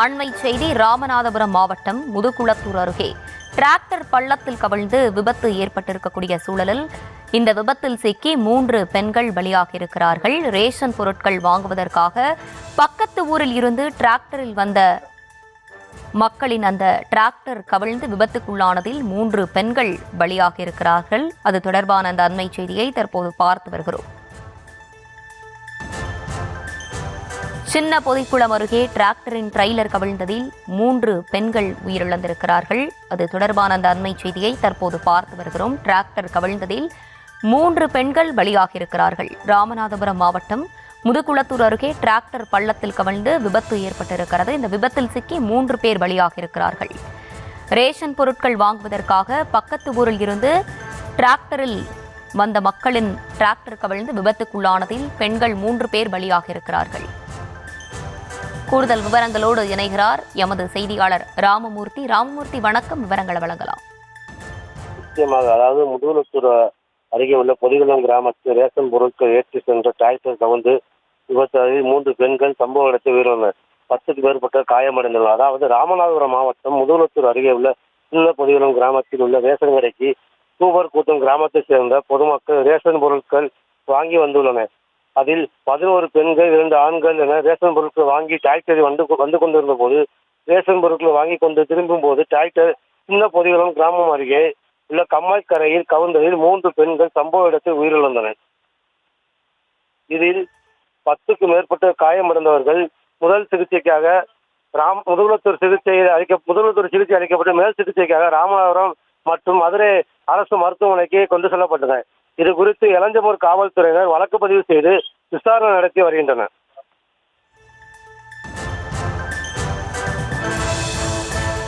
அண்மை செய்தி ராமநாதபுரம் மாவட்டம் முதுகுளத்தூர் அருகே டிராக்டர் பள்ளத்தில் கவிழ்ந்து விபத்து ஏற்பட்டிருக்கக்கூடிய சூழலில் இந்த விபத்தில் சிக்கி 3 பெண்கள் பலியாகியிருக்கிறார்கள். ரேஷன் பொருட்கள் வாங்குவதற்காக பக்கத்து ஊரில் இருந்து டிராக்டரில் வந்த மக்களின் அந்த டிராக்டர் கவிழ்ந்து விபத்துக்குள்ளானதில் 3 பெண்கள் பலியாகியிருக்கிறார்கள். அது தொடர்பான அந்த அண்மை செய்தியை தற்போது பார்த்து வருகிறோம். சின்ன பொதிக்குளம் அருகே டிராக்டரின் ட்ரெய்லர் கவிழ்ந்ததில் 3 பெண்கள் உயிரிழந்திருக்கிறார்கள். அது தொடர்பான அந்த அண்மை செய்தியை தற்போது பார்த்து வருகிறோம். டிராக்டர் கவிழ்ந்ததில் 3 பெண்கள் பலியாகியிருக்கிறார்கள். ராமநாதபுரம் மாவட்டம் முதுகுளத்தூர் அருகே டிராக்டர் பள்ளத்தில் கவிழ்ந்து விபத்து ஏற்பட்டிருக்கிறது. இந்த விபத்தில் சிக்கி 3 பேர் பலியாகியிருக்கிறார்கள். ரேஷன் பொருட்கள் வாங்குவதற்காக பக்கத்து ஊரில் இருந்து டிராக்டரில் வந்த மக்களின் டிராக்டர் கவிழ்ந்து விபத்துக்குள்ளானதில் பெண்கள் 3 பேர் பலியாகியிருக்கிறார்கள். கூடுதல் விவரங்களோடு இணைகிறார் எமது செய்தியாளர் ராமமூர்த்தி. ராமமூர்த்தி, வணக்கம். விவரங்களை வழங்கலாம். நிச்சயமாக. அதாவது முதுகுளத்தூர் அருகே உள்ள பொதிகுளம் கிராமத்தில் ரேஷன் பொருட்கள் ஏற்றி சென்ற டிராக்டர் கவிழ்ந்து விபத்தில் 3 பெண்கள் சம்பவ இடத்தில் உயிரிழந்தனர். 10க்கும் மேற்பட்ட காயமடைந்துள்ளனர். அதாவது ராமநாதபுரம் மாவட்டம் முதுகுளத்தூர் அருகே உள்ள சின்ன பொதிகுளம் கிராமத்தில் உள்ள ரேஷன் கடைக்கு தூவர் கூட்டம் கிராமத்தை சேர்ந்த பொதுமக்கள் ரேஷன் பொருட்கள் வாங்கி வந்துள்ளனர். அதில் 11 பெண்கள் 2 ஆண்கள் என ரேஷன் பொருட்கள் வாங்கி டிராக்டரில் வந்து கொண்டிருந்த போது ரேஷன் பொருட்களை வாங்கி கொண்டு திரும்பும் போது டிராக்டர் சின்ன பொதிகுளம் கிராமம் அருகே உள்ள கம்மாய்க்கரையில் கவிழ்ந்ததில் 3 பெண்கள் சம்பவ இடத்தில் உயிரிழந்தனர். இதில் 10க்கும் மேற்பட்ட காயமடைந்தவர்கள் முதல் சிகிச்சைக்காக முதுகுளத்தூர் சிகிச்சை அளிக்கப்பட்டு மேல் சிகிச்சைக்காக ராமநாதபுரம் மற்றும் மதுரை அரசு மருத்துவமனைக்கு கொண்டு செல்லப்பட்டனர். இது குறித்து எலஞ்சமூர் காவல்துறையினர் வழக்கு பதிவு செய்து விசாரணை நடத்தி வருகின்றனர்.